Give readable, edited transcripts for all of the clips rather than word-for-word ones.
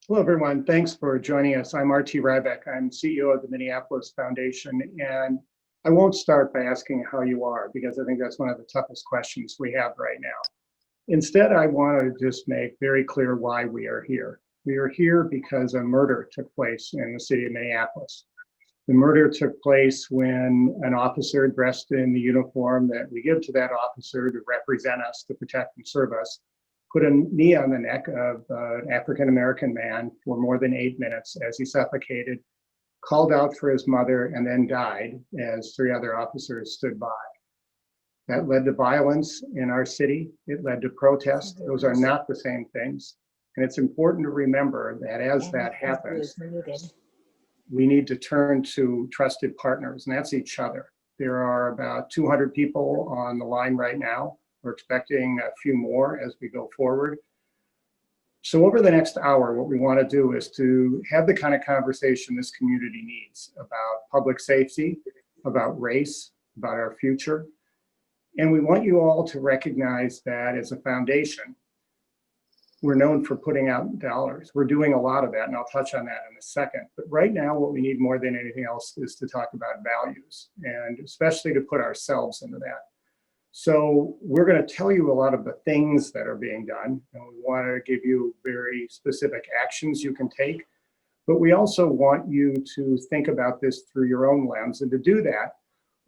Hello, everyone. Thanks for joining us. I'm RT Rybak. I'm CEO of the Minneapolis Foundation, and I won't start by asking how you are because I think that's one of the toughest questions we have right now. Instead, I want to just make very clear why we are here. We are here because a murder took place in the city of Minneapolis. The murder took place when an officer dressed in the uniform that we give to that officer to represent us, to protect and serve us, put a knee on the neck of an African-American man for more than 8 minutes as he suffocated, called out for his mother, and then died as three other officers stood by. That led to violence in our city. It led to protests. Those are not the same things. And it's important to remember that as that happens, we need to turn to trusted partners, and that's each other. There are about 200 people on the line right now. We're expecting a few more as we go forward. So over the next hour, what we want to do is to have the kind of conversation this community needs about public safety, about race, about our future. And we want you all to recognize that as a foundation, we're known for putting out dollars. We're doing a lot of that, and I'll touch on that in a second. But right now, what we need more than anything else is to talk about values, and especially to put ourselves into that. So we're going to tell you a lot of the things that are being done, and we want to give you very specific actions you can take. But we also want you to think about this through your own lens. And to do that,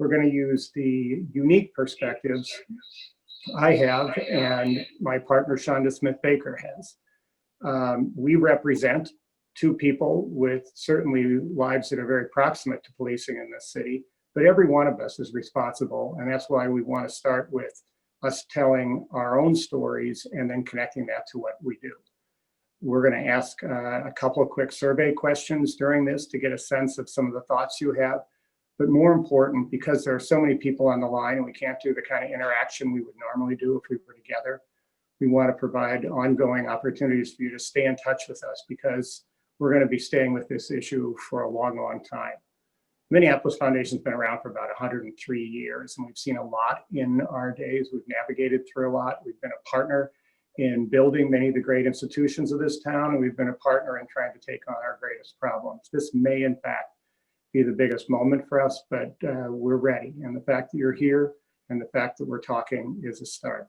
we're going to use the unique perspectives I have and my partner, Chanda Smith-Baker, has. We represent two people with certainly lives that are very proximate to policing in this city, but every one of us is responsible. And that's why we want to start with us telling our own stories and then connecting that to what we do. We're going to ask a couple of quick survey questions during this to get a sense of some of the thoughts you have. But more important, because there are so many people on the line and we can't do the kind of interaction we would normally do if we were together, we want to provide ongoing opportunities for you to stay in touch with us because we're going to be staying with this issue for a long, long time. Minneapolis Foundation has been around for about 103 years, and we've seen a lot in our days. We've navigated through a lot. We've been a partner in building many of the great institutions of this town, and we've been a partner in trying to take on our greatest problems. This may, in fact, be the biggest moment for us, but we're ready. And the fact that you're here and the fact that we're talking is a start.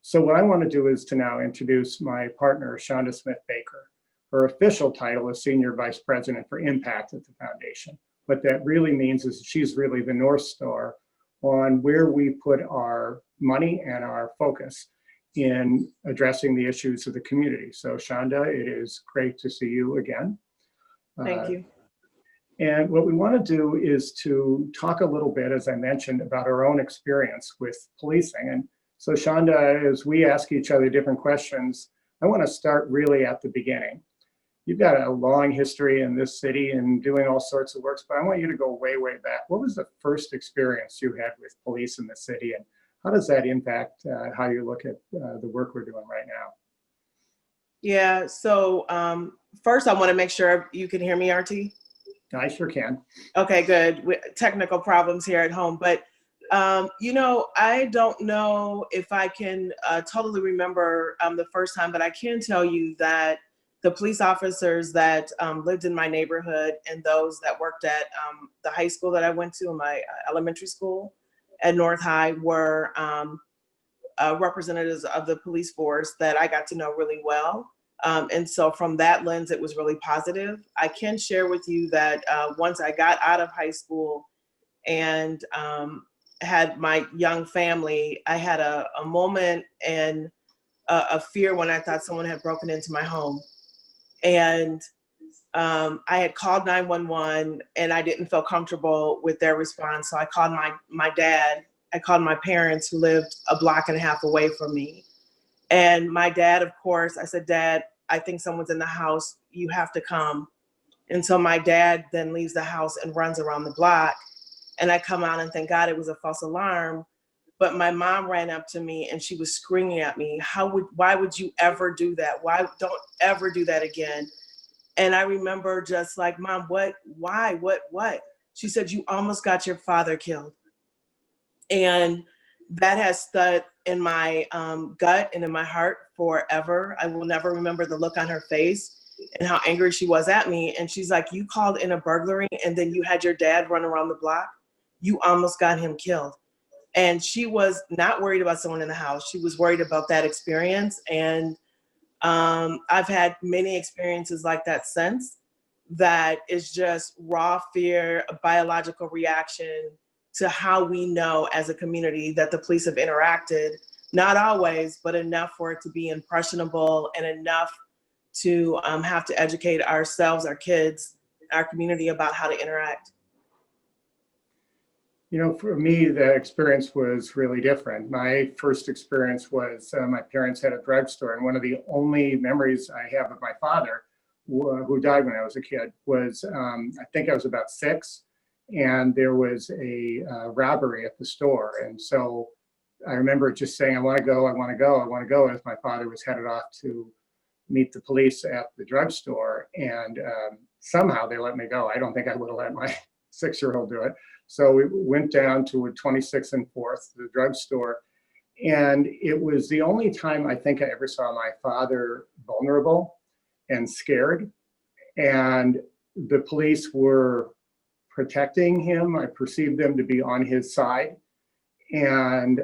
So what I want to do is to now introduce my partner, Chanda Smith-Baker. Her official title is Senior Vice President for Impact at the Foundation. What that really means is she's really the North Star on where we put our money and our focus in addressing the issues of the community. So Chanda, it is great to see you again. Thank you. And what we want to do is to talk a little bit, as I mentioned, about our own experience with policing. And so Chanda, as we ask each other different questions, I want to start really at the beginning. You've got a long history in this city and doing all sorts of works, but I want you to go way, way back. What was the first experience you had with police in the city, and how does that impact how you look at the work we're doing right now? Yeah, so first I want to make sure you can hear me, RT. I sure can. Okay, good. Technical problems here at home, but I don't know if I can totally remember the first time, but I can tell you that the police officers that lived in my neighborhood and those that worked at the high school that I went to, my elementary school at North High, were representatives of the police force that I got to know really well. And so from that lens, it was really positive. I can share with you that once I got out of high school and had my young family, I had a moment and a fear when I thought someone had broken into my home. And I had called 911 and I didn't feel comfortable with their response. So I called my dad. I called my parents who lived a block and a half away from me. And my dad, of course, I said, Dad, I think someone's in the house. You have to come. And so my dad then leaves the house and runs around the block. And I come out and thank God it was a false alarm. But my mom ran up to me and she was screaming at me, why would you ever do that? Why don't ever do that again? And I remember just like, Mom, what? She said, you almost got your father killed. And that has stood in my gut and in my heart forever. I will never remember the look on her face. and how angry she was at me. And she's like, you called in a burglary and then you had your dad run around the block. You almost got him killed. And she was not worried about someone in the house. She was worried about that experience. And I've had many experiences like that since. That is just raw fear, a biological reaction to how we know as a community that the police have interacted, not always, but enough for it to be impressionable and enough to have to educate ourselves, our kids, our community about how to interact. You know, for me, the experience was really different. My first experience was my parents had a drugstore, and one of the only memories I have of my father, who died when I was a kid, was I think I was about 6, and there was a robbery at the store. And so I remember just saying, I want to go, I want to go, I want to go, as my father was headed off to meet the police at the drugstore. And somehow they let me go. I don't think I would have let my 6-year-old do it. So we went down to 26th and 4th, the drugstore. And it was the only time I think I ever saw my father vulnerable and scared. And the police were protecting him. I perceived them to be on his side. And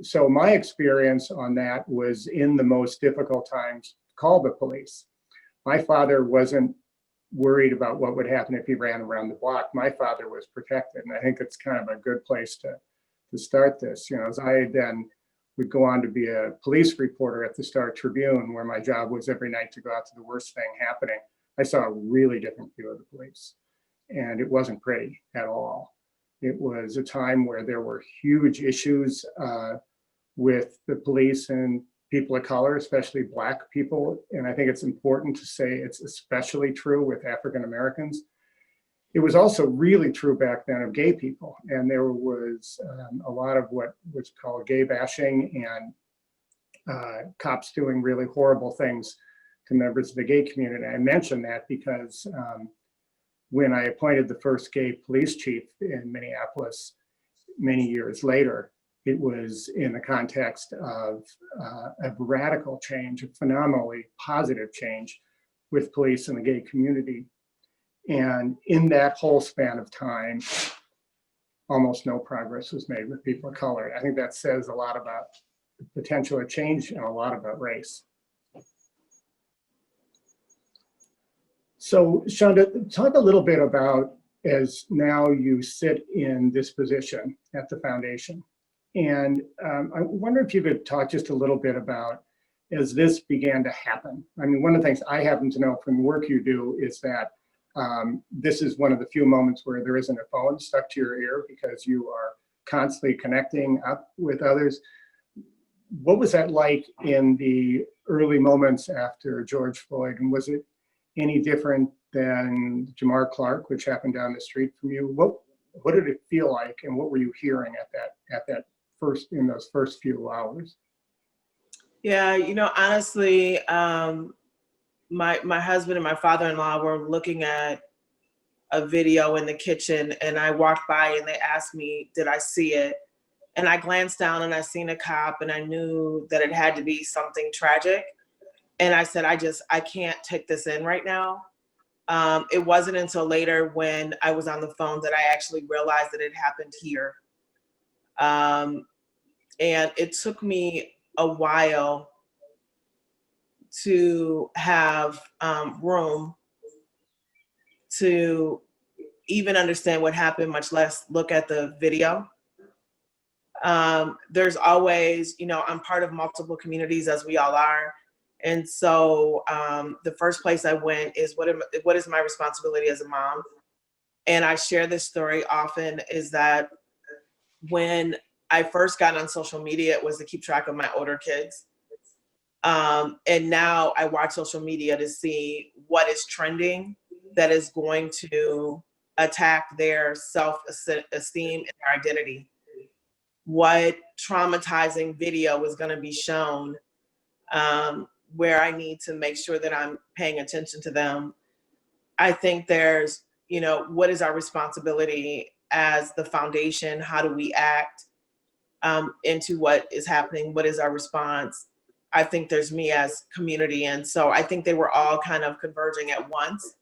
so my experience on that was, in the most difficult times, call the police. My father wasn't worried about what would happen if he ran around the block. My father was protected. And I think it's kind of a good place to start this. You know, as I then would go on to be a police reporter at the Star Tribune, where my job was every night to go out to the worst thing happening, I saw a really different view of the police. And it wasn't pretty at all. It was a time where there were huge issues with the police and people of color, especially Black people. And I think it's important to say it's especially true with African Americans. It was also really true back then of gay people. And there was a lot of what was called gay bashing, and cops doing really horrible things to members of the gay community. I mention that because when I appointed the first gay police chief in Minneapolis many years later, it was in the context of a radical change, a phenomenally positive change with police and the gay community. And in that whole span of time, almost no progress was made with people of color. I think that says a lot about the potential of change and a lot about race. So Chanda, talk a little bit about, as now you sit in this position at the foundation. And I wonder if you could talk just a little bit about, as this began to happen. I mean, one of the things I happen to know from the work you do is that this is one of the few moments where there isn't a phone stuck to your ear, because you are constantly connecting up with others. What was that like in the early moments after George Floyd? And was it any different than Jamar Clark, which happened down the street from you? What did it feel like, and what were you hearing at that first, in those first few hours? Yeah, you know, honestly, my husband and my father-in-law were looking at a video in the kitchen, and I walked by and they asked me, did I see it? And I glanced down and I seen a cop, and I knew that it had to be something tragic. And I said, I can't take this in right now. It wasn't until later, when I was on the phone, that I actually realized that it happened here. And it took me a while to have room to even understand what happened, much less look at the video. There's always, you know, I'm part of multiple communities, as we all are. And so the first place I went is, what is my responsibility as a mom? And I share this story often, is that when I first got on social media, it was to keep track of my older kids. And now I watch social media to see what is trending that is going to attack their self-esteem and their identity. What traumatizing video is going to be shown, where I need to make sure that I'm paying attention to them. I think there's, you know, what is our responsibility as the foundation? How do we act into what is happening? What is our response? I think there's me as community. And so I think they were all kind of converging at once.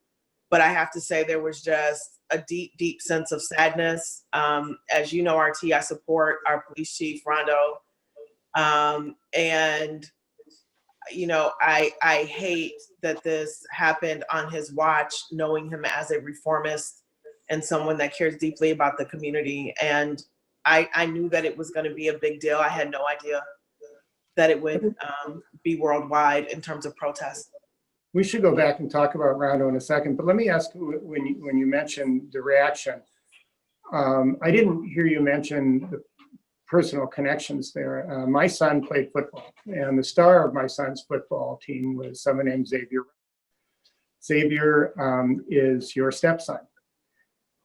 But I have to say there was just a deep, deep sense of sadness. As you know, RT, I support our police chief, Rondo. And, you know, I hate that this happened on his watch, knowing him as a reformist and someone that cares deeply about the community. And I knew that it was going to be a big deal. I had no idea that it would be worldwide in terms of protests. We should go back and talk about Rondo in a second, but let me ask, when you mentioned the reaction, I didn't hear you mention the personal connections there. My son played football, and the star of my son's football team was someone named Xavier. Xavier is your stepson,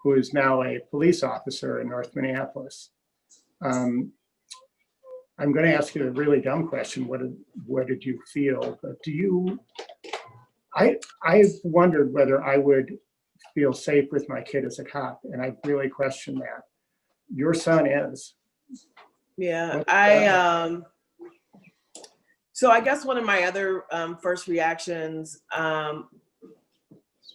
who is now a police officer in North Minneapolis. I'm going to ask you a really dumb question. What did you feel? But I've wondered whether I would feel safe with my kid as a cop, and I really question that. Your son is. Yeah, so I guess one of my other first reactions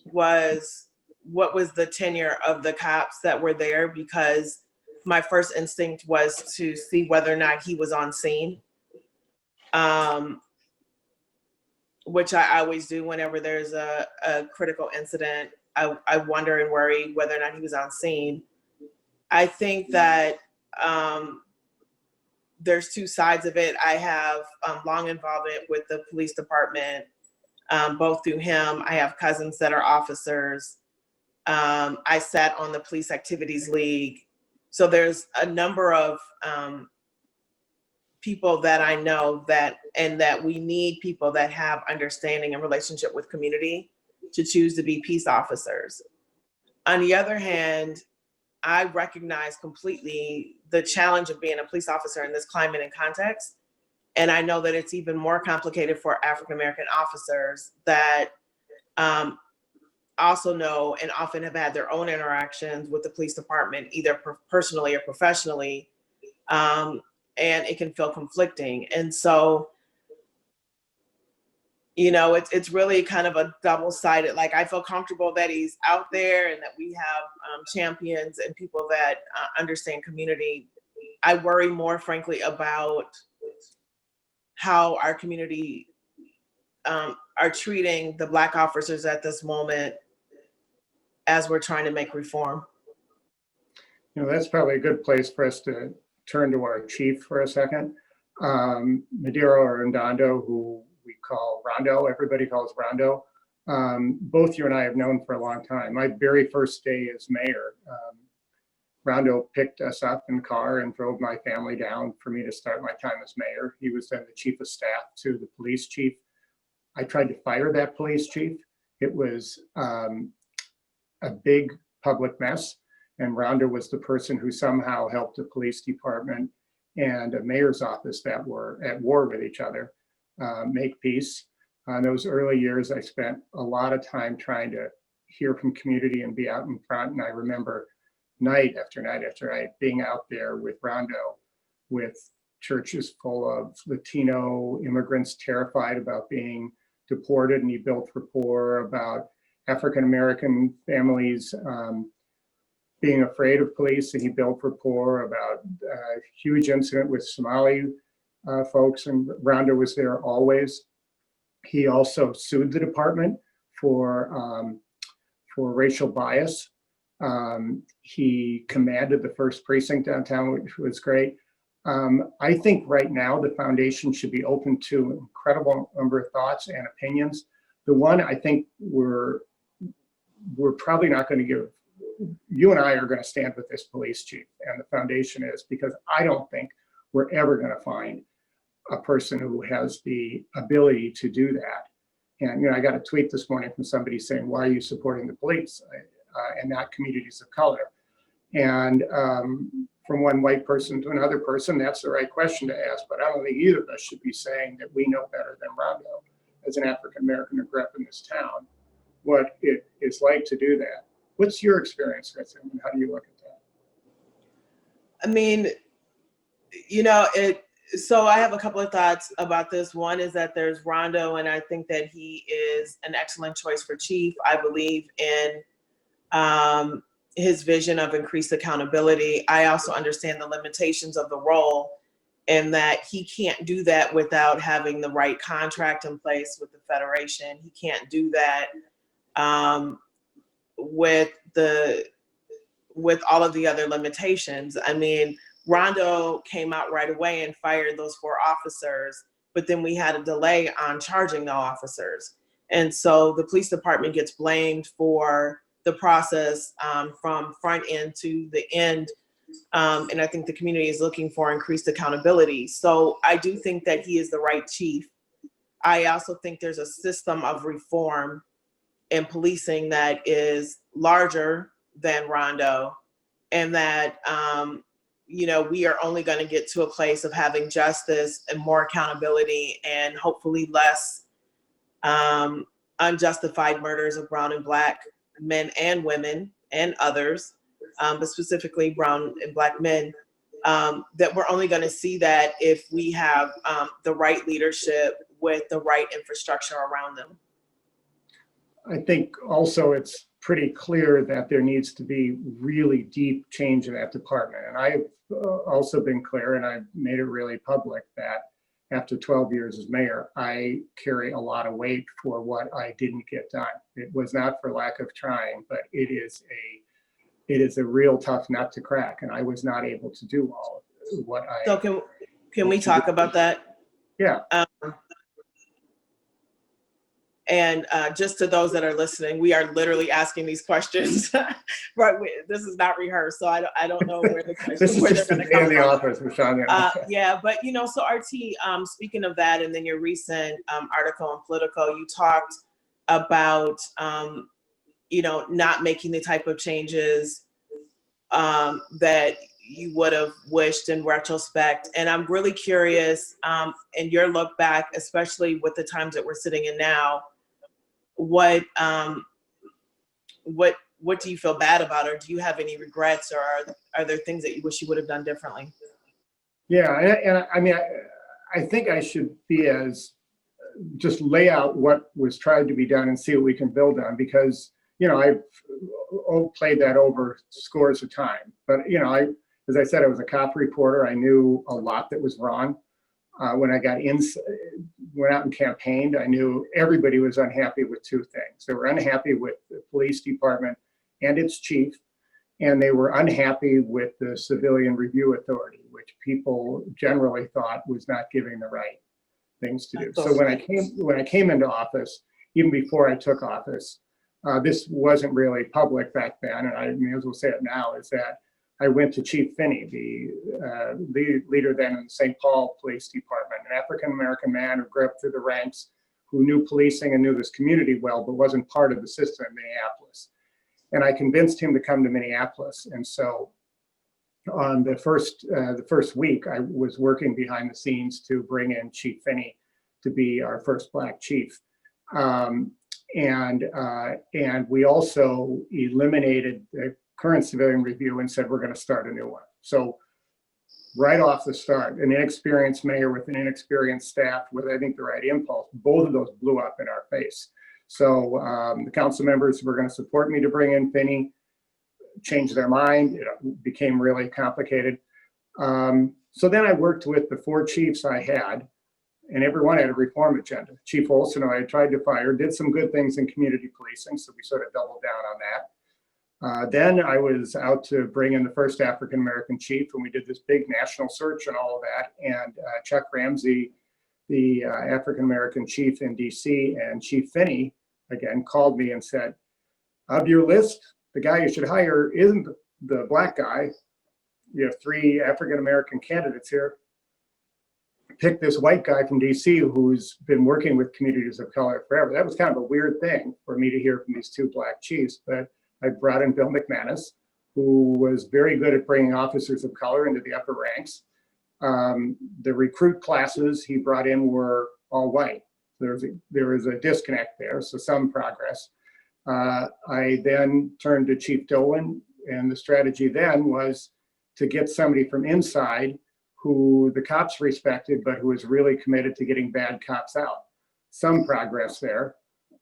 was, what was the tenure of the cops that were there? Because my first instinct was to see whether or not he was on scene, which I always do whenever there's a critical incident. I wonder and worry whether or not he was on scene. I think that there's two sides of it. I have long involvement with the police department, both through him. I have cousins that are officers. I sat on the Police Activities League. So there's a number of people that I know that we need people that have understanding and relationship with community to choose to be peace officers. On the other hand, I recognize completely the challenge of being a police officer in this climate and context. And I know that it's even more complicated for African-American officers that also know and often have had their own interactions with the police department, either personally or professionally. And it can feel conflicting. And so, you know, it's really kind of a double-sided. Like, I feel comfortable that he's out there and that we have champions and people that understand community. I worry more, frankly, about how our community are treating the Black officers at this moment as we're trying to make reform. You know, that's probably a good place for us to turn to our chief for a second. Madero Arredondo, who we call Rondo, everybody calls Rondo. Both you and I have known for a long time. My very first day as mayor, Rondo picked us up in the car and drove my family down for me to start my time as mayor. He was then the chief of staff to the police chief. I tried to fire that police chief. It was a big public mess. And Rondo was the person who somehow helped the police department and a mayor's office that were at war with each other make peace. In those early years, I spent a lot of time trying to hear from community and be out in front. And I remember night after night after night being out there with Rondo, with churches full of Latino immigrants terrified about being deported, and he built rapport about African-American families being afraid of police, and he built rapport about a huge incident with Somali folks, and Rondo was there always. He also sued the department for racial bias. He commanded the first precinct downtown, which was great. I think right now the foundation should be open to an incredible number of thoughts and opinions. The one I think we're probably not going to give, you and I are going to stand with this police chief, and the foundation is, because I don't think we're ever going to find a person who has the ability to do that. And, you know, I got a tweet this morning from somebody saying, why are you supporting the police and not communities of color? And from one white person to another person, that's the right question to ask. But I don't think either of us should be saying that we know better than Rondo, as an African-American who grew up in this town, what it is like to do that. What's your experience with him, and how do you look at that? I mean, you know, So I have a couple of thoughts about this. One is that there's Rondo, and I think that he is an excellent choice for chief. I believe in his vision of increased accountability. I also understand the limitations of the role, and that he can't do that without having the right contract in place with the Federation. He can't do that with all of the other limitations. I mean, Rondo came out right away and fired those 4 officers, but then we had a delay on charging the officers. And so the police department gets blamed for the process from front end to the end. And I think the community is looking for increased accountability. So I do think that he is the right chief. I also think there's a system of reform in policing that is larger than Rondo, and that we are only going to get to a place of having justice and more accountability, and hopefully less unjustified murders of brown and black men and women and others, but specifically brown and black men. That we're only going to see that if we have the right leadership with the right infrastructure around them. I think also it's pretty clear that there needs to be really deep change in that department. And I've also been clear, and I've made it really public, that after 12 years as mayor, I carry a lot of weight for what I didn't get done. It was not for lack of trying, but it is a real tough nut to crack, and I was not able to do all of what I. So can we talk about that? Yeah. And just to those that are listening, we are literally asking these questions. Right, this is not rehearsed, so I don't know where the questions. This is just a day in the office with Chanda. Yeah, but so RT, speaking of that, and then your recent article in Politico, you talked about not making the type of changes that you would have wished in retrospect. And I'm really curious, in your look back, especially with the times that we're sitting in now, what do you feel bad about, or do you have any regrets, or are there things that you wish you would have done differently? Yeah, and I mean, I think I should be just lay out what was tried to be done and see what we can build on, because I've played that over scores of time. But as I said, I was a cop reporter. I knew a lot that was wrong. When I went out and campaigned, I knew everybody was unhappy with 2 things. They were unhappy with the police department and its chief, and they were unhappy with the Civilian Review Authority, which people generally thought was not giving the right things to do. So when I came into office, even before I took office, this wasn't really public back then, and I may as well say it now, is that I went to Chief Finney, the leader then in the St. Paul Police Department, an African-American man who grew up through the ranks, who knew policing and knew this community well, but wasn't part of the system in Minneapolis. And I convinced him to come to Minneapolis. And so on the first week, I was working behind the scenes to bring in Chief Finney to be our first Black chief. And we also eliminated the current Civilian Review and said, we're going to start a new one. So right off the start, an inexperienced mayor with an inexperienced staff with, I think, the right impulse, both of those blew up in our face. So the council members were going to support me to bring in Finney, changed their mind. It became really complicated. So then I worked with the 4 chiefs I had, and everyone had a reform agenda. Chief Olson, who I tried to fire, did some good things in community policing, so we sort of doubled down on that. Then I was out to bring in the first African-American chief, and we did this big national search and all of that. And Chuck Ramsey, the African-American chief in DC, and Chief Finney, again, called me and said, of your list, the guy you should hire isn't the Black guy. You have 3 African-American candidates here. Pick this white guy from DC who's been working with communities of color forever. That was kind of a weird thing for me to hear from these 2 Black chiefs, but I brought in Bill McManus, who was very good at bringing officers of color into the upper ranks. The recruit classes he brought in were all white. There was a disconnect there, so some progress. I then turned to Chief Dolan, and the strategy then was to get somebody from inside who the cops respected, but who was really committed to getting bad cops out. Some progress there.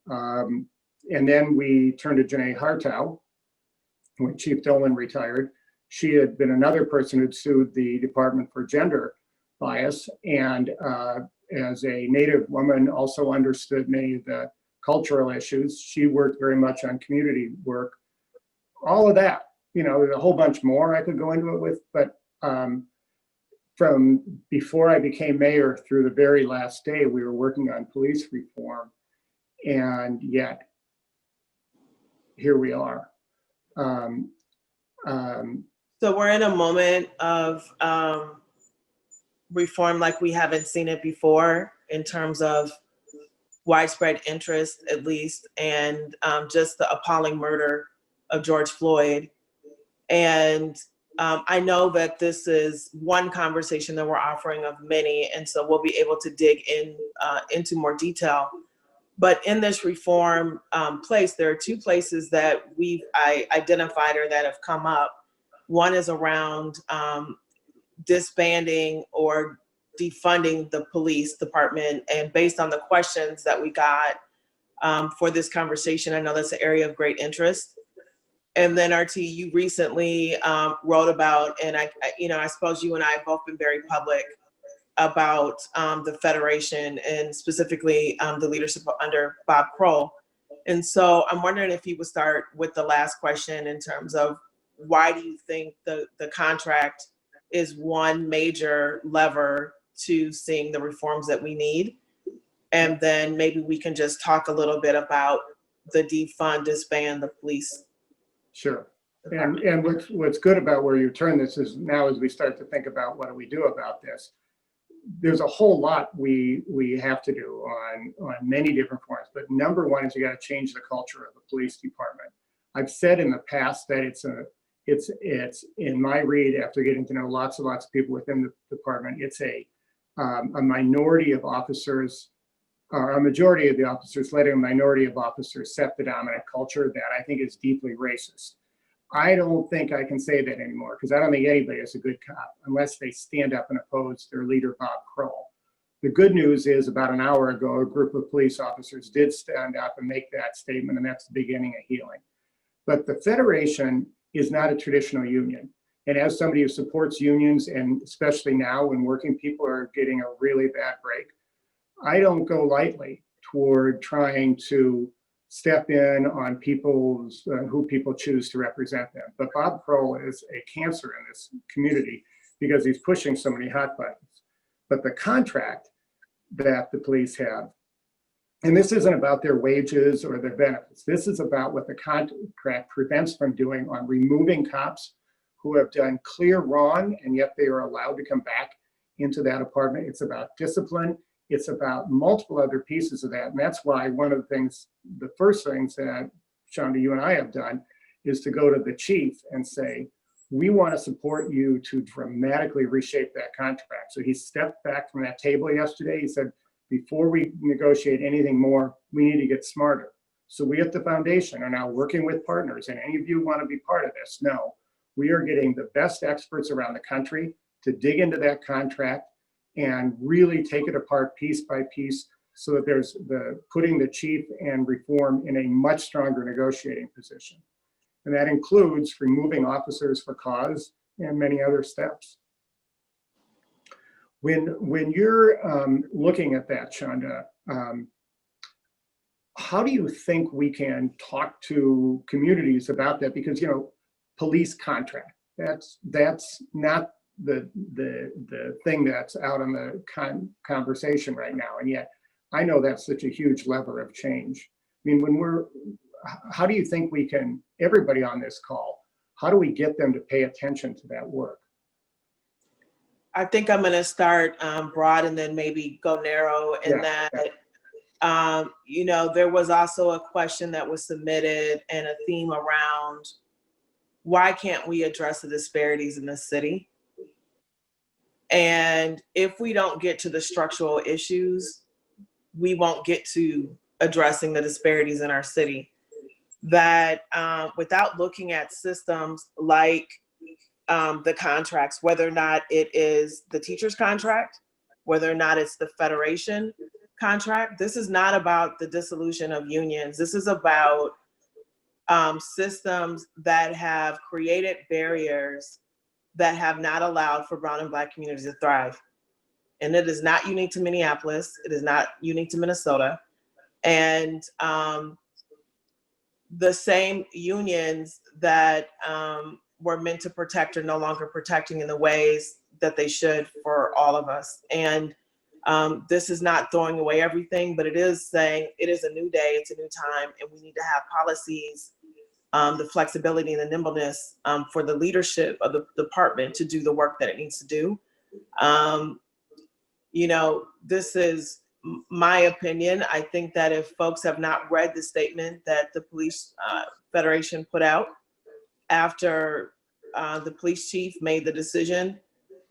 And then we turned to Janae Hartow when Chief Dolan retired. She had been another person who'd sued the Department for Gender Bias, and as a Native woman also understood many of the cultural issues. She worked very much on community work. All of that, there's a whole bunch more I could go into it with, but from before I became mayor through the very last day, we were working on police reform, and yet here we are. So we're in a moment of reform like we haven't seen it before in terms of widespread interest, at least, and just the appalling murder of George Floyd. And I know that this is one conversation that we're offering of many, and so we'll be able to dig into more detail. But in this reform place, there are two places that I identified or that have come up. One is around disbanding or defunding the police department. And based on the questions that we got for this conversation, I know that's an area of great interest. And then RT, you recently wrote about, and I suppose you and I have both been very public about the Federation and specifically the leadership under Bob Kroll. And so I'm wondering if you would start with the last question in terms of why do you think the contract is one major lever to seeing the reforms that we need? And then maybe we can just talk a little bit about the defund, disband the police. Sure. And what's good about where you turn this is now as we start to think about what do we do about this, there's a whole lot we have to do on many different forms. But number one is you got to change the culture of the police department. I've said in the past that it's in my read after getting to know lots and lots of people within the department, it's a minority of officers, or a majority of the officers letting a minority of officers set the dominant culture that I think is deeply racist. I don't think I can say that anymore because I don't think anybody is a good cop unless they stand up and oppose their leader, Bob Kroll. The good news is about an hour ago, a group of police officers did stand up and make that statement, and that's the beginning of healing. But the Federation is not a traditional union. And as somebody who supports unions, and especially now when working people are getting a really bad break, I don't go lightly toward trying to step in on people's who people choose to represent them. But Bob Kroll is a cancer in this community because he's pushing so many hot buttons. But the contract that the police have, and this isn't about their wages or their benefits, this is about what the contract prevents from doing on removing cops who have done clear wrong and yet they are allowed to come back into that department. It's about discipline. It's about multiple other pieces of that. And that's why one of the things, the first things that Chanda, you and I have done is to go to the chief and say, we want to support you to dramatically reshape that contract. So he stepped back from that table yesterday. He said, before we negotiate anything more, we need to get smarter. So we at the foundation are now working with partners, and any of you want to be part of this, no. We are getting the best experts around the country to dig into that contract and really take it apart piece by piece so that there's putting the chief and reform in a much stronger negotiating position. And that includes removing officers for cause and many other steps. When you're looking at that, Chanda, how do you think we can talk to communities about that? Because, police contract, that's not the thing that's out on the conversation right now. And yet I know that's such a huge lever of change. I mean, how do you think we can, everybody on this call, how do we get them to pay attention to that work? I think I'm going to start broad and then maybe go narrow in that. There was also a question that was submitted and a theme around why can't we address the disparities in the city? And if we don't get to the structural issues, we won't get to addressing the disparities in our city. That without looking at systems like the contracts, whether or not it is the teacher's contract, whether or not it's the federation contract. This is not about the dissolution of unions. This is about systems that have created barriers that have not allowed for Brown and Black communities to thrive. And it is not unique to Minneapolis. It is not unique to Minnesota. And the same unions that were meant to protect are no longer protecting in the ways that they should for all of us. And this is not throwing away everything, but it is saying it is a new day, it's a new time, and we need to have policies, the flexibility and the nimbleness for the leadership of the department to do the work that it needs to do. You know, this is my opinion. I think that if folks have not read the statement that the Police Federation put out after the police chief made the decision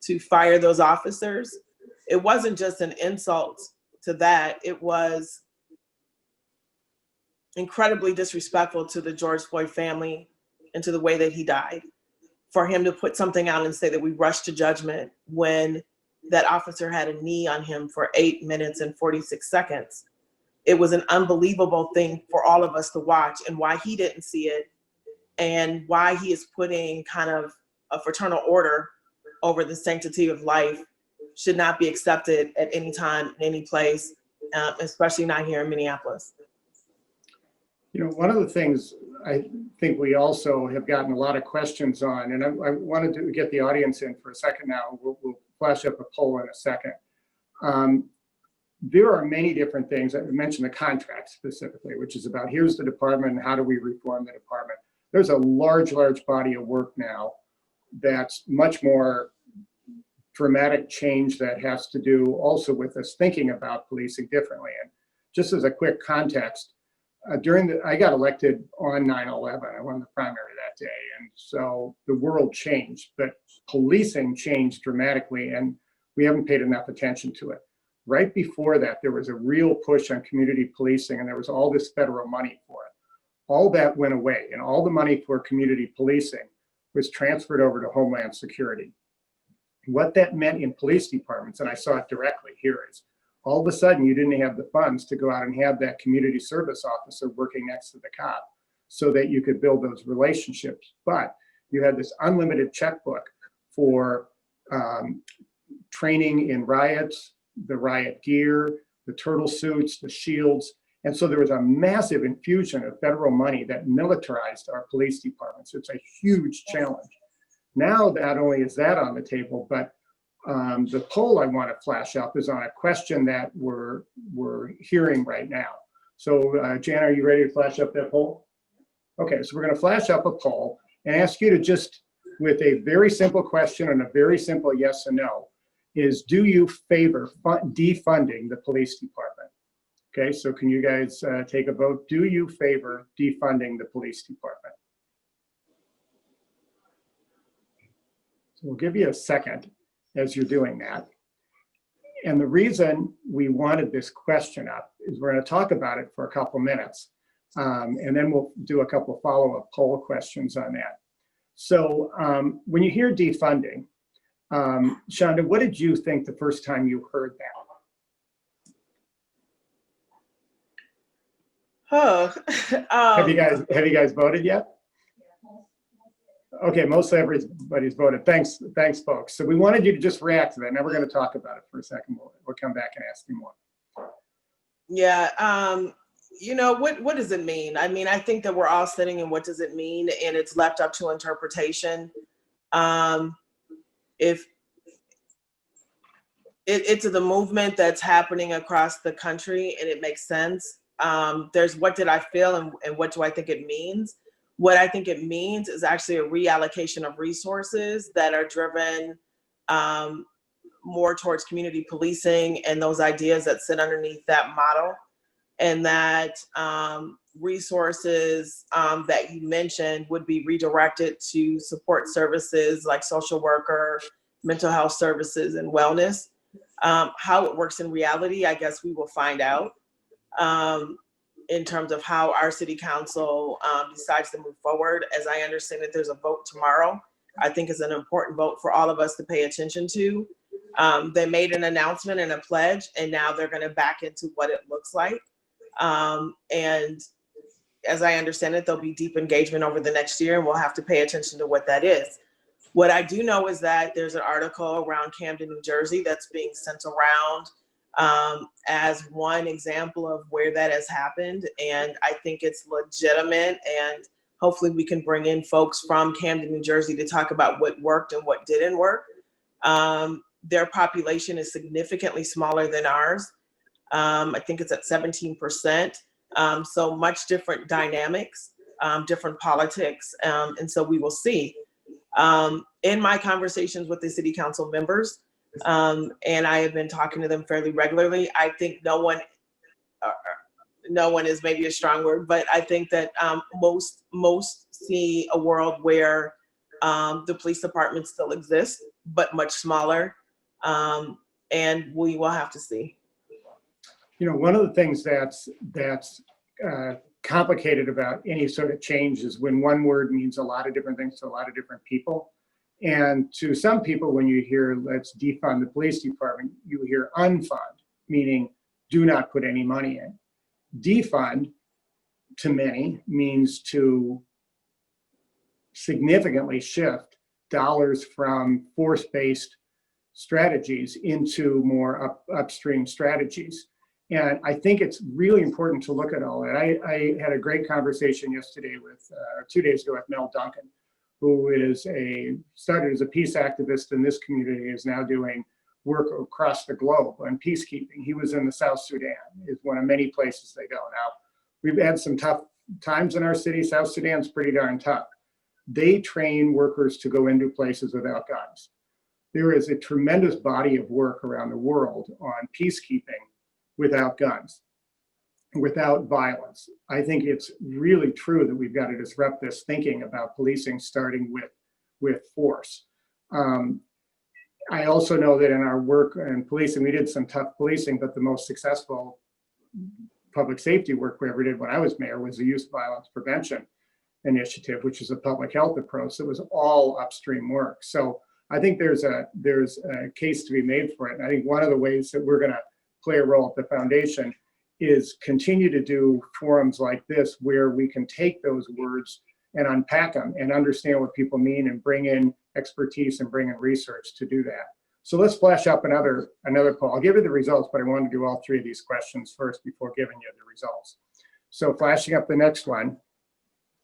to fire those officers, it wasn't just an insult to that. It was incredibly disrespectful to the George Floyd family and to the way that he died. For him to put something out and say that we rushed to judgment when that officer had a knee on him for 8 minutes and 46 seconds. It was an unbelievable thing for all of us to watch, and why he didn't see it and why he is putting kind of a fraternal order over the sanctity of life should not be accepted at any time, in any place, especially not here in Minneapolis. You know, one of the things I think we also have gotten a lot of questions on, and I wanted to get the audience in for a second now. We'll flash up a poll in a second. There are many different things. I mentioned the contract specifically, which is about here's the department and how do we reform the department. There's a large body of work now that's much more dramatic change that has to do also with us thinking about policing differently. And just as a quick context, I got elected on 9/11. I won the primary that day. And so the world changed, but policing changed dramatically, and we haven't paid enough attention to it. Right before that, there was a real push on community policing, and there was all this federal money for it. All that went away, and all the money for community policing was transferred over to Homeland Security. What that meant in police departments, and I saw it directly here, is all of a sudden you didn't have the funds to go out and have that community service officer working next to the cop so that you could build those relationships. But you had this unlimited checkbook for training in riots, the riot gear, the turtle suits, the shields. And so there was a massive infusion of federal money that militarized our police departments. It's a huge challenge. Now, not only is that on the table, but the poll I want to flash up is on a question that we're hearing right now. So Jan, are you ready to flash up that poll? Okay, so we're going to flash up a poll and ask you to just, with a very simple question and a very simple yes or no, is do you favor defunding the police department? Okay, so can you guys take a vote? Do you favor defunding the police department? So we'll give you a second as you're doing that. And the reason we wanted this question up is we're going to talk about it for a couple minutes, and then we'll do a couple of follow-up poll questions on that. So when you hear defunding, Chanda, what did you think the first time you heard that? Oh, Have you guys voted yet? Okay, mostly everybody's voted. Thanks, folks. So we wanted you to just react to that. Now we're going to talk about it for a second. We'll come back and ask you more. Yeah, you know, what does it mean? I mean, I think that we're all sitting in what does it mean, and it's left up to interpretation. If it's the movement that's happening across the country, and it makes sense. There's what did I feel and what do I think it means? What I think it means is actually a reallocation of resources that are driven more towards community policing and those ideas that sit underneath that model. And that resources that you mentioned would be redirected to support services like social worker, mental health services, and wellness. How it works in reality, I guess we will find out. In terms of how our city council decides to move forward. As I understand it, there's a vote tomorrow I think is an important vote for all of us to pay attention to. They made an announcement and a pledge, and now they're going to back into what it looks like. And as I understand it, there'll be deep engagement over the next year, and we'll have to pay attention to what that is. What I do know is that there's an article around Camden, New Jersey that's being sent around as one example of where that has happened. And I think it's legitimate, and hopefully we can bring in folks from Camden, New Jersey to talk about what worked and what didn't work. Their population is significantly smaller than ours. I think it's at 17%. So much different dynamics, different politics. And so we will see. In my conversations with the city council members, and I have been talking to them fairly regularly, I think no one is maybe a strong word, but I think that most see a world where the police department still exists, but much smaller. And we will have to see. You know, one of the things that's complicated about any sort of change is when one word means a lot of different things to a lot of different people. And to some people, when you hear let's defund the police department, you hear unfund, meaning do not put any money in. Defund, to many, means to significantly shift dollars from force-based strategies into more upstream strategies. And I think it's really important to look at all that. I had a great conversation yesterday with, 2 days ago, with Mel Duncan, who started as a peace activist in this community, is now doing work across the globe on peacekeeping. He was in the South Sudan, is one of many places they go. Now, we've had some tough times in our city. South Sudan's pretty darn tough. They train workers to go into places without guns. There is a tremendous body of work around the world on peacekeeping without guns, without violence. I think it's really true that we've got to disrupt this thinking about policing starting with force. I also know that in our work in policing, we did some tough policing, but the most successful public safety work we ever did when I was mayor was the Youth Violence Prevention Initiative, which is a public health approach that was all upstream work. So I think there's a case to be made for it. And I think one of the ways that we're going to play a role at the foundation is continue to do forums like this where we can take those words and unpack them and understand what people mean and bring in expertise and bring in research to do that. So let's flash up another poll. I'll give you the results, but I want to do all three of these questions first before giving you the results. So flashing up the next one.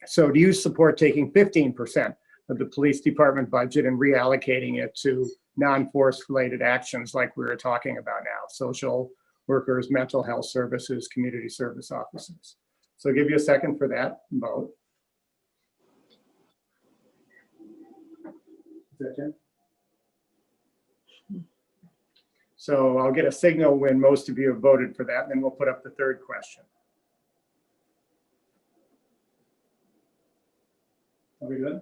So do you support taking 15% of the police department budget and reallocating it to non-force related actions like we were talking about now, social workers, mental health services, community service officers? So I'll give you a second for that vote. Is that Jen? So I'll get a signal when most of you have voted for that, and then we'll put up the third question. Are we good?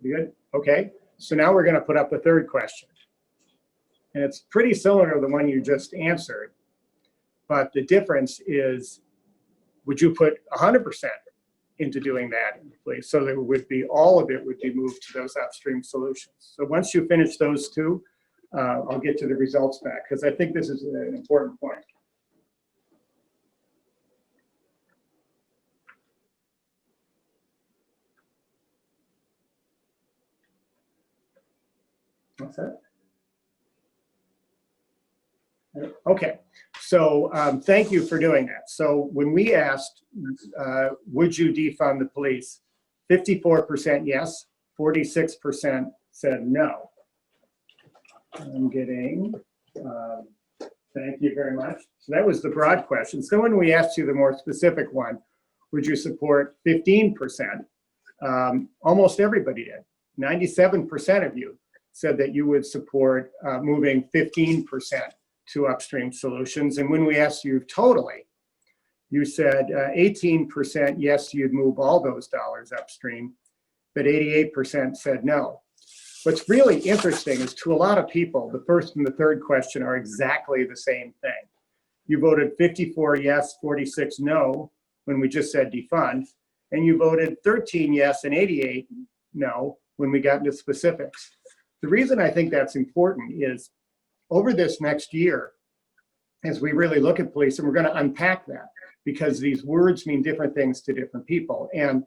We good? Okay. So now we're going to put up the third question. And it's pretty similar to the one you just answered, but the difference is, would you put 100% into doing that in place? So there would be, all of it would be moved to those upstream solutions. So once you finish those two, I'll get to the results back, because I think this is an important point. What's that? Okay, so thank you for doing that. So when we asked, would you defund the police, 54% yes, 46% said no. I'm getting, thank you very much. So that was the broad question. So when we asked you the more specific one, would you support 15%? Almost everybody did. 97% of you said that you would support moving 15% to upstream solutions. And when we asked you totally, you said 18% yes, you'd move all those dollars upstream, but 88% said no. What's really interesting is, to a lot of people, the first and the third question are exactly the same thing. You voted 54 yes, 46 no when we just said defund, and you voted 13 yes and 88 no when we got into specifics. The reason I think that's important is over this next year, as we really look at police, and we're going to unpack that because these words mean different things to different people. And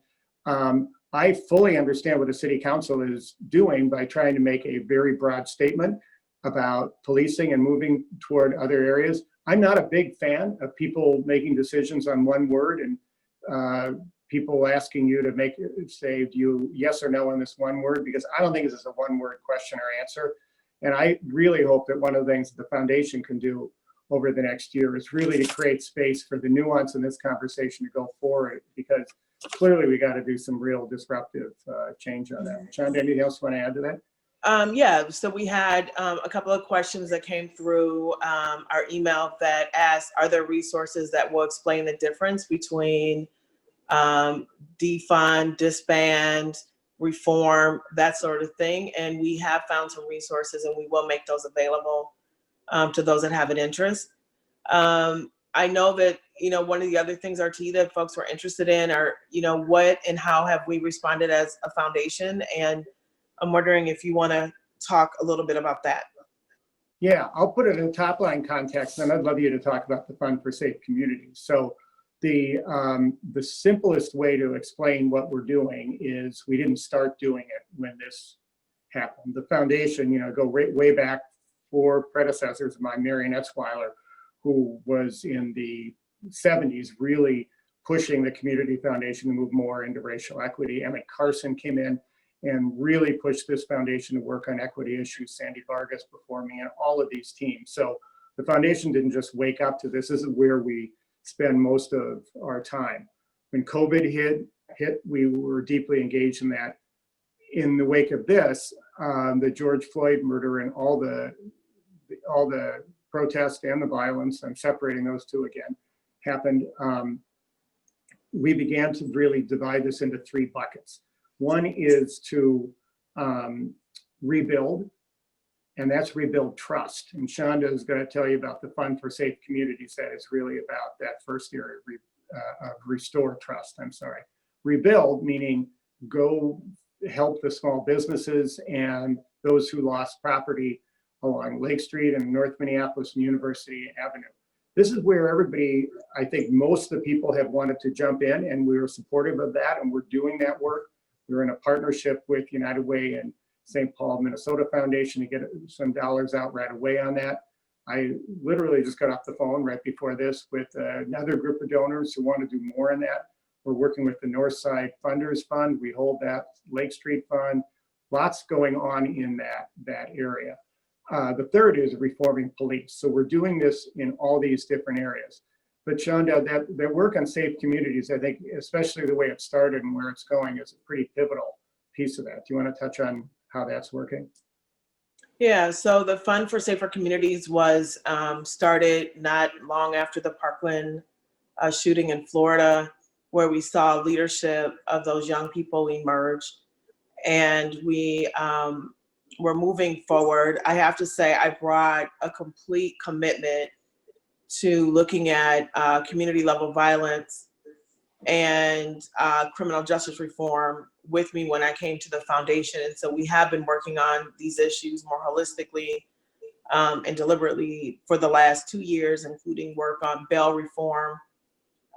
I fully understand what the city council is doing by trying to make a very broad statement about policing and moving toward other areas. I'm not a big fan of people making decisions on one word and people asking you to say, do you yes or no on this one word? Because I don't think this is a one word question or answer. And I really hope that one of the things that the foundation can do over the next year is really to create space for the nuance in this conversation to go forward, because clearly we got to do some real disruptive change on that. Chanda, anything else you want to add to that? Yeah, so we had a couple of questions that came through our email that asked, are there resources that will explain the difference between defund, disband, reform, that sort of thing? And we have found some resources and we will make those available to those that have an interest. I know that, one of the other things, RT, that folks were interested in are, what and how have we responded as a foundation? And I'm wondering if you want to talk a little bit about that. Yeah, I'll put it in top line context, and I'd love you to talk about the Fund for Safe Communities. So the simplest way to explain what we're doing is we didn't start doing it when this happened. The foundation, go way back 4 predecessors of mine, Marion Etzweiler, who was in the 70s really pushing the community foundation to move more into racial equity. Emmett Carson came in and really pushed this foundation to work on equity issues, Sandy Vargas before me, and all of these teams. So the foundation didn't just wake up to this. This is where we spend most of our time. When COVID hit, we were deeply engaged in that. In the wake of this, the George Floyd murder and all the protests and the violence, I'm separating those two again, happened. We began to really divide this into 3 buckets. One is to rebuild, and that's rebuild trust. And Chanda is going to tell you about the Fund for Safe Communities. That is really about that first area of restore trust. Rebuild, meaning go help the small businesses and those who lost property along Lake Street and North Minneapolis and University Avenue. This is where everybody, I think most of the people have wanted to jump in, and we were supportive of that, and we're doing that work. We're in a partnership with United Way and St. Paul, Minnesota Foundation to get some dollars out right away on that. I literally just got off the phone right before this with another group of donors who want to do more in that. We're working with the Northside Funders Fund. We hold that Lake Street Fund. Lots going on in that area. The third is reforming police. So we're doing this in all these different areas. But Chanda, that work on safe communities, I think, especially the way it started and where it's going, is a pretty pivotal piece of that. Do you want to touch on how that's working? Yeah, so the Fund for Safer Communities was started not long after the Parkland shooting in Florida, where we saw leadership of those young people emerge. And we were moving forward. I have to say, I brought a complete commitment to looking at community level violence and criminal justice reform with me when I came to the foundation. And so we have been working on these issues more holistically and deliberately for the last 2 years, including work on bail reform.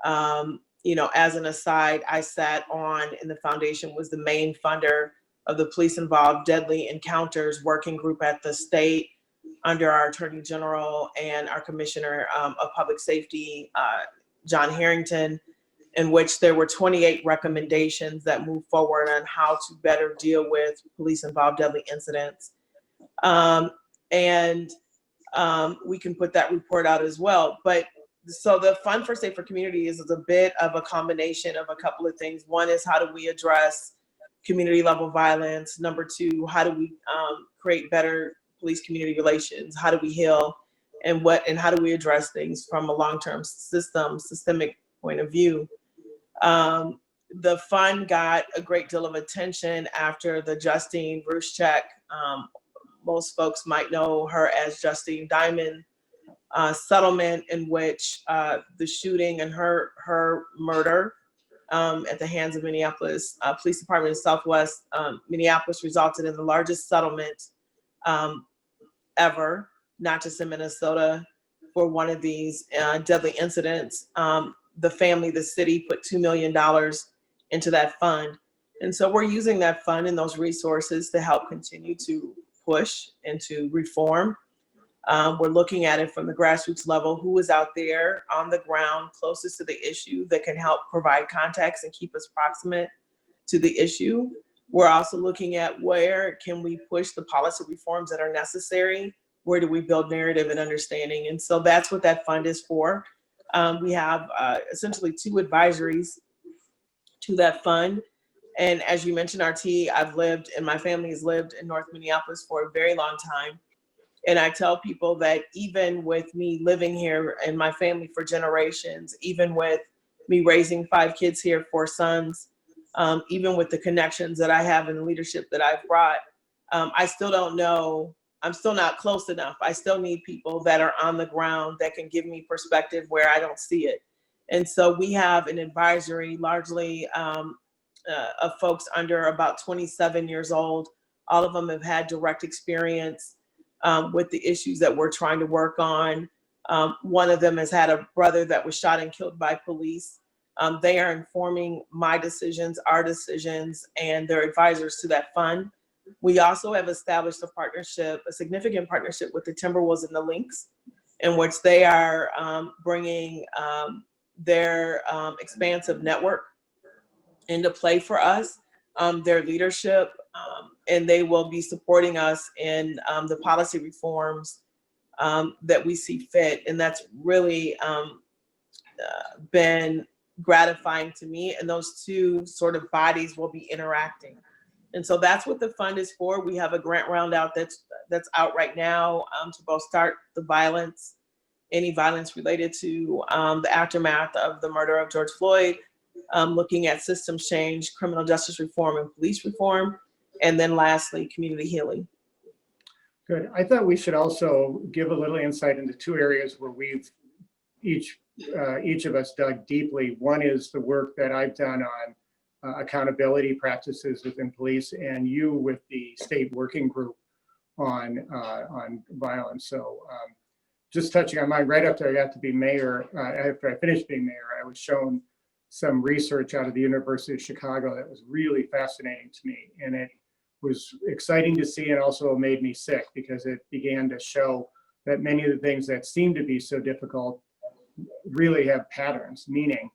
As an aside, I sat on, and the foundation was the main funder of the Police Involved Deadly Encounters working group at the state under our Attorney General and our Commissioner of Public Safety, John Harrington, in which there were 28 recommendations that moved forward on how to better deal with police-involved deadly incidents. We can put that report out as well. But so the Fund for Safer Communities is a bit of a combination of a couple of things. One is, how do we address community level violence? Number 2, how do we create better police community relations? How do we heal? And how do we address things from a long-term systemic point of view? The fund got a great deal of attention after the Justine Bruschek, most folks might know her as Justine Diamond, settlement, in which the shooting and her murder at the hands of Minneapolis Police Department in Southwest Minneapolis resulted in the largest settlement ever, not just in Minnesota, for one of these deadly incidents. The family, the city put $2 million into that fund. And so we're using that fund and those resources to help continue to push and to reform. We're looking at it from the grassroots level, who is out there on the ground closest to the issue that can help provide context and keep us proximate to the issue. We're also looking at where can we push the policy reforms that are necessary? Where do we build narrative and understanding? And so that's what that fund is for. We have essentially 2 advisories to that fund. And as you mentioned, RT, I've lived and my family has lived in North Minneapolis for a very long time. And I tell people that even with me living here and my family for generations, even with me raising 5 kids here, 4 sons, even with the connections that I have and the leadership that I've brought, I still don't know, I'm still not close enough. I still need people that are on the ground that can give me perspective where I don't see it. And so we have an advisory largely of folks under about 27 years old. All of them have had direct experience with the issues that we're trying to work on. One of them has had a brother that was shot and killed by police. They are informing my decisions, our decisions, and they're advisors to that fund. We also have established a partnership, a significant partnership with the Timberwolves and the Lynx, in which they are bringing their expansive network into play for us, their leadership, and they will be supporting us in the policy reforms that we see fit. And that's really been gratifying to me. And those 2 sort of bodies will be interacting. And so that's what the fund is for. We have a grant round out that's out right now to both start the violence, any violence related to the aftermath of the murder of George Floyd, looking at systems change, criminal justice reform, and police reform, and then lastly, community healing. Good. I thought we should also give a little insight into 2 areas where we've each of us dug deeply. One is the work that I've done on accountability practices within police, and you with the state working group on violence. So just touching on mine, right after I got to be mayor, after I finished being mayor, I was shown some research out of the University of Chicago that was really fascinating to me. And it was exciting to see, and also made me sick because it began to show that many of the things that seem to be so difficult really have patterns, meaning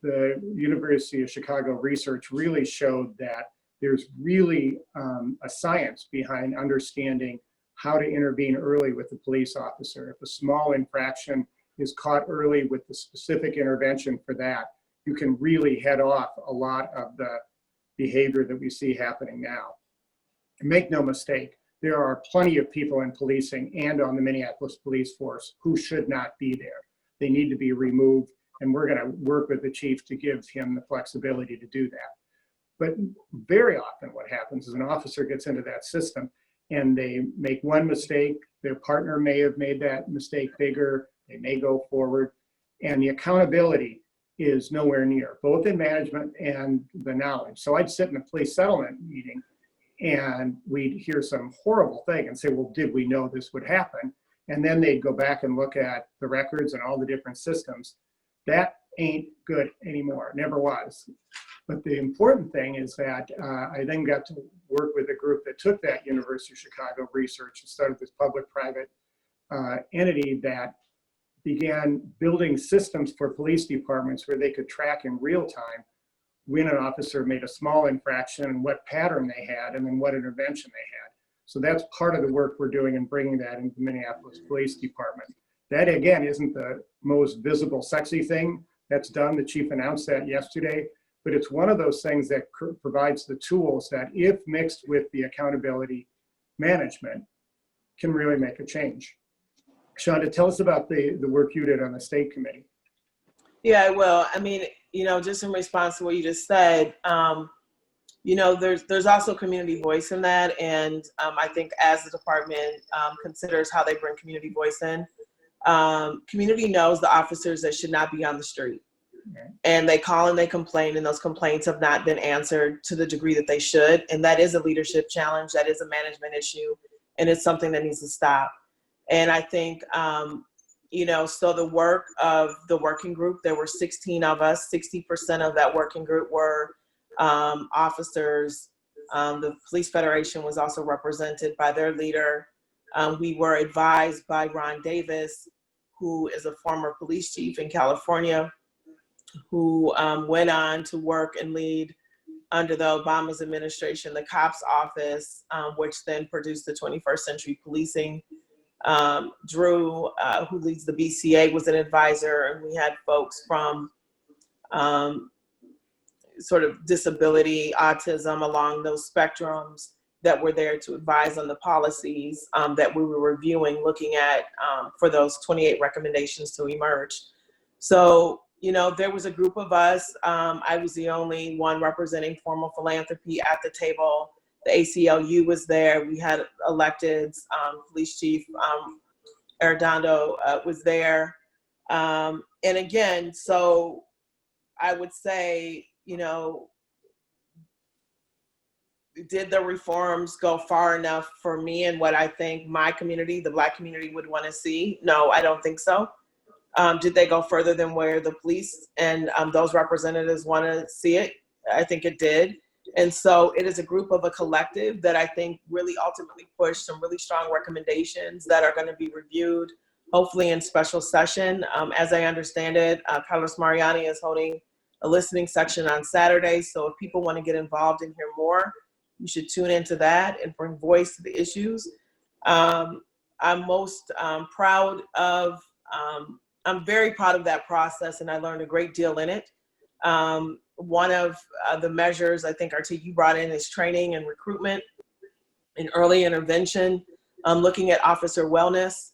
the University of Chicago research really showed that there's really a science behind understanding how to intervene early with the police officer. If a small infraction is caught early with the specific intervention for that, you can really head off a lot of the behavior that we see happening now. And make no mistake, there are plenty of people in policing and on the Minneapolis police force who should not be there. They need to be removed, and we're going to work with the chief to give him the flexibility to do that. But very often what happens is an officer gets into that system and they make one mistake, their partner may have made that mistake bigger, they may go forward, and the accountability is nowhere near, both in management and the knowledge. So I'd sit in a police settlement meeting and we'd hear some horrible thing and say, well, did we know this would happen? And then they'd go back and look at the records and all the different systems. That ain't good anymore, never was. But the important thing is that I then got to work with a group that took that University of Chicago research and started this public-private entity that began building systems for police departments where they could track in real time when an officer made a small infraction and what pattern they had and then what intervention they had. So that's part of the work we're doing in bringing that into the Minneapolis Police Department. That, again, isn't the most visible, sexy thing that's done. The chief announced that yesterday, but it's one of those things that provides the tools that, if mixed with the accountability management, can really make a change. Chanda, tell us about the work you did on the state committee. Yeah, I will. I mean, just in response to what you just said, there's also community voice in that. And I think as the department considers how they bring community voice in, community knows the officers that should not be on the street. And they call and they complain, and those complaints have not been answered to the degree that they should. And that is a leadership challenge. That is a management issue. And it's something that needs to stop. And I think, so the work of the working group, there were 16 of us, 60% of that working group were officers. The Police Federation was also represented by their leader. We were advised by Ron Davis, who is a former police chief in California, who went on to work and lead under the Obama's administration, the COPS office, which then produced the 21st Century Policing. Drew, who leads the BCA, was an advisor, and we had folks from sort of disability, autism, along those spectrums that were there to advise on the policies that we were reviewing, looking at for those 28 recommendations to emerge. So, there was a group of us. I was the only one representing formal philanthropy at the table. The ACLU was there. We had electeds. Police Chief Arredondo was there. And again, so I would say, did the reforms go far enough for me and what I think my community, the Black community, would want to see? No, I don't think so. Did they go further than where the police and those representatives want to see it? I think it did. And so it is a group of a collective that I think really ultimately pushed some really strong recommendations that are going to be reviewed, hopefully in special session. As I understand it, Carlos Mariani is holding a listening section on Saturday. So if people want to get involved and hear more, you should tune into that and bring voice to the issues. I'm most proud of, I'm very proud of that process, and I learned a great deal in it. One of the measures I think RT you brought in is training and recruitment and early intervention, looking at officer wellness,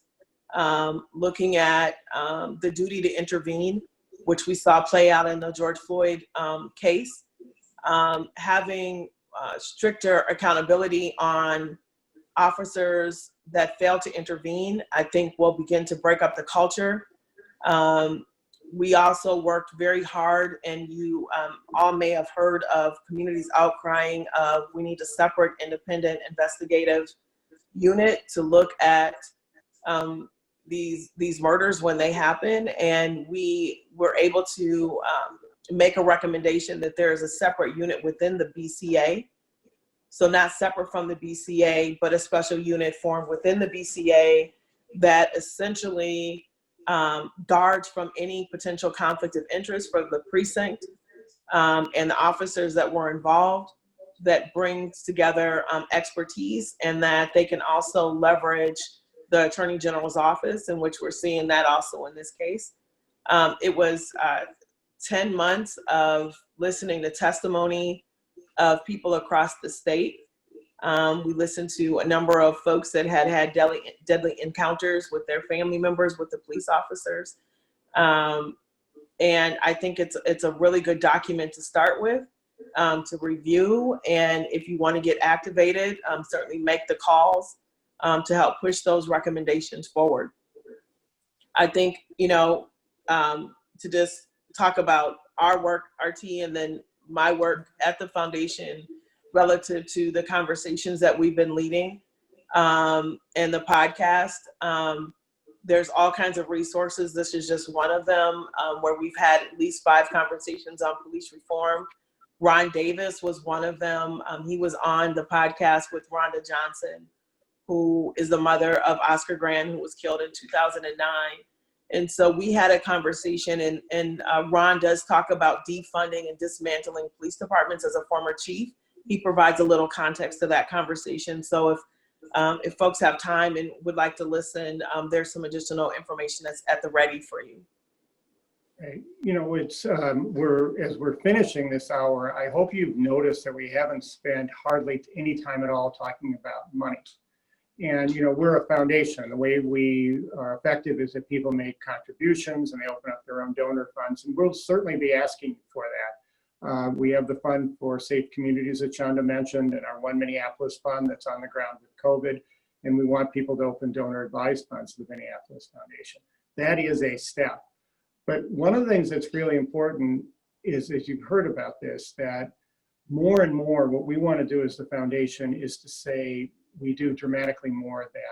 looking at the duty to intervene, which we saw play out in the George Floyd case, having stricter accountability on officers that fail to intervene, I think will begin to break up the culture. We also worked very hard, and you all may have heard of communities outcrying of we need a separate independent investigative unit to look at these murders when they happen. And we were able to make a recommendation that there is a separate unit within the BCA. So not separate from the BCA, but a special unit formed within the BCA that essentially guards from any potential conflict of interest for the precinct and the officers that were involved, that brings together expertise, and that they can also leverage the Attorney General's office, in which we're seeing that also in this case. It was 10 months of listening to testimony of people across the state. We listened to a number of folks that had deadly encounters with their family members, with the police officers. And I think it's a really good document to start with, to review. And if you want to get activated, certainly make the calls to help push those recommendations forward. I think, to just talk about our work, RT, and then my work at the foundation relative to the conversations that we've been leading and the podcast. There's all kinds of resources. This is just one of them, where we've had at least 5 conversations on police reform. Ron Davis was one of them. He was on the podcast with Rhonda Johnson, who is the mother of Oscar Grant, who was killed in 2009. And so we had a conversation, and Ron does talk about defunding and dismantling police departments as a former chief. He provides a little context to that conversation. So if folks have time and would like to listen, there's some additional information that's at the ready for you. It's we're finishing this hour, I hope you've noticed that we haven't spent hardly any time at all talking about money. And, we're a foundation. The way we are effective is that people make contributions and they open up their own donor funds. And we'll certainly be asking for that. We have the fund for safe communities that Chanda mentioned, and our One Minneapolis Fund that's on the ground with COVID. And we want people to open donor advised funds to the Minneapolis Foundation. That is a step. But one of the things that's really important is, as you've heard about this, that more and more what we want to do as the foundation is to say we do dramatically more than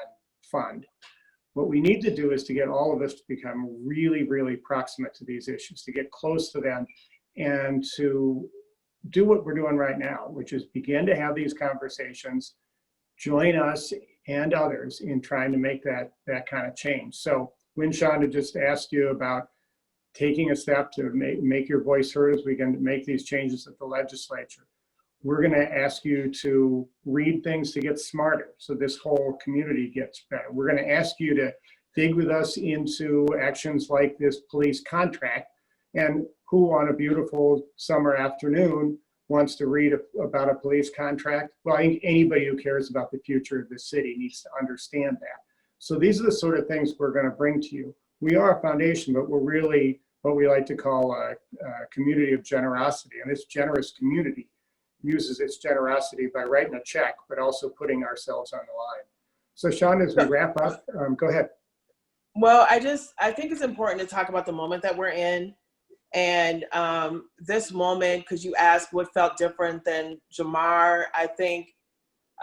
fund. What we need to do is to get all of us to become really, really proximate to these issues, to get close to them, and to do what we're doing right now, which is begin to have these conversations, join us and others in trying to make that kind of change. So when Chanda just asked you about taking a step to make your voice heard as we can make these changes at the legislature, we're going to ask you to read things to get smarter so this whole community gets better. We're going to ask you to dig with us into actions like this police contract. And who on a beautiful summer afternoon wants to read about a police contract? Well, I think anybody who cares about the future of the city needs to understand that. So these are the sort of things we're going to bring to you. We are a foundation, but we're really what we like to call a community of generosity. And this generous community uses its generosity by writing a check, but also putting ourselves on the line. So Chanda, as we wrap up, go ahead. Well, I think it's important to talk about the moment that we're in. And this moment, because you asked what felt different than Jamar, I think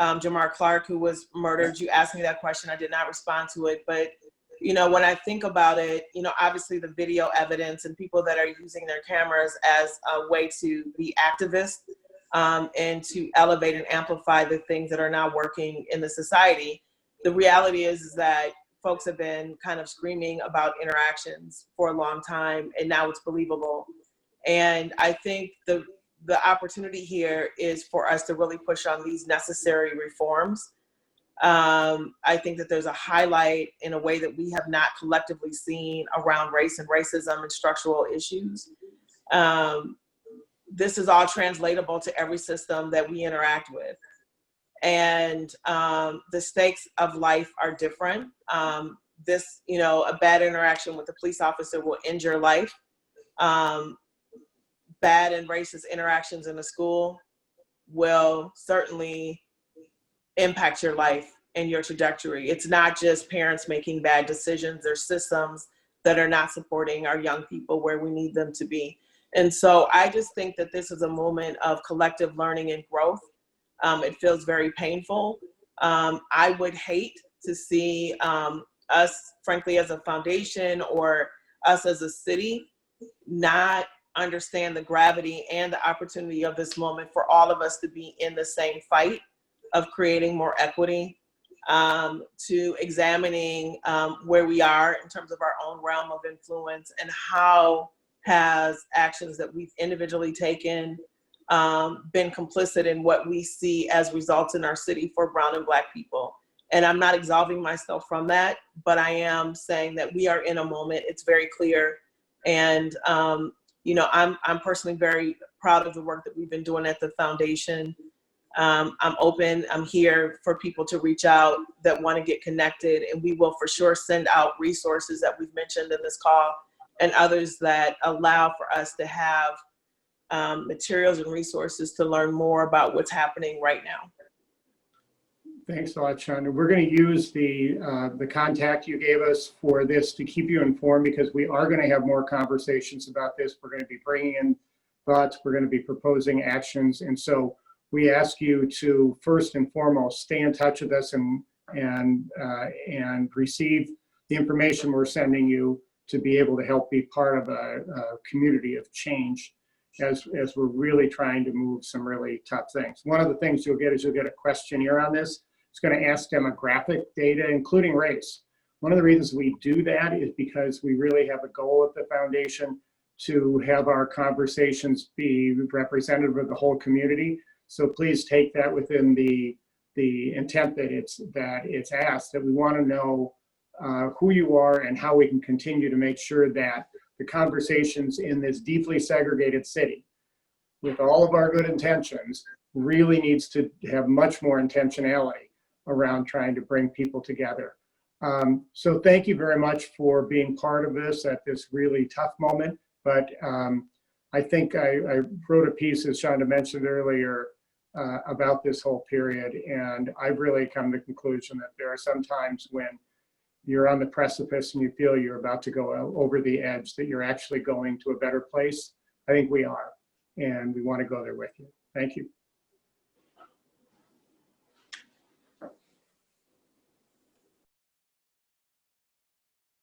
Jamar Clark, who was murdered, you asked me that question. I did not respond to it. But, you know, when I think about it, you know, obviously the video evidence and people that are using their cameras as a way to be activists and to elevate and amplify the things that are now working in the society. The reality is that folks have been kind of screaming about interactions for a long time, and now it's believable. And I think the opportunity here is for us to really push on these necessary reforms. I think that there's a highlight in a way that we have not collectively seen around race and racism and structural issues. This is all translatable to every system that we interact with. And the stakes of life are different. This, you know, a bad interaction with a police officer will end your life. Bad and racist interactions in a school will certainly impact your life and your trajectory. It's not just parents making bad decisions. There's systems that are not supporting our young people where we need them to be. And so I just think that this is a moment of collective learning and growth. It feels very painful. I would hate to see us, frankly, as a foundation or us as a city, not understand the gravity and the opportunity of this moment for all of us to be in the same fight of creating more equity, to examining where we are in terms of our own realm of influence and how has actions that we've individually taken been complicit in what we see as results in our city for Brown and Black people. And I'm not absolving myself from that, but I am saying that we are in a moment, it's very clear. And, you know, I'm personally very proud of the work that we've been doing at the foundation. I'm open, I'm here for people to reach out that want to get connected, and we will for sure send out resources that we've mentioned in this call and others that allow for us to have materials and resources to learn more about what's happening right now. Thanks a lot, Chanda. We're going to use the contact you gave us for this to keep you informed, because we are going to have more conversations about this. We're going to be bringing in thoughts. We're going to be proposing actions. And so we ask you to first and foremost stay in touch with us and receive the information we're sending you to be able to help be part of a community of change as we're really trying to move some really tough things. One of the things you'll get is you'll get a questionnaire on this. It's going to ask demographic data, including race. One of the reasons we do that is because we really have a goal at the foundation to have our conversations be representative of the whole community. So please take that within the intent that it's asked, that we want to know who you are and how we can continue to make sure that the conversations in this deeply segregated city, with all of our good intentions, really needs to have much more intentionality around trying to bring people together. So thank you very much for being part of this at this really tough moment. But I think I wrote a piece, as Chanda mentioned earlier, about this whole period. And I've really come to the conclusion that there are some times when you're on the precipice and you feel you're about to go over the edge, that you're actually going to a better place. I think we are, and we want to go there with you. Thank you.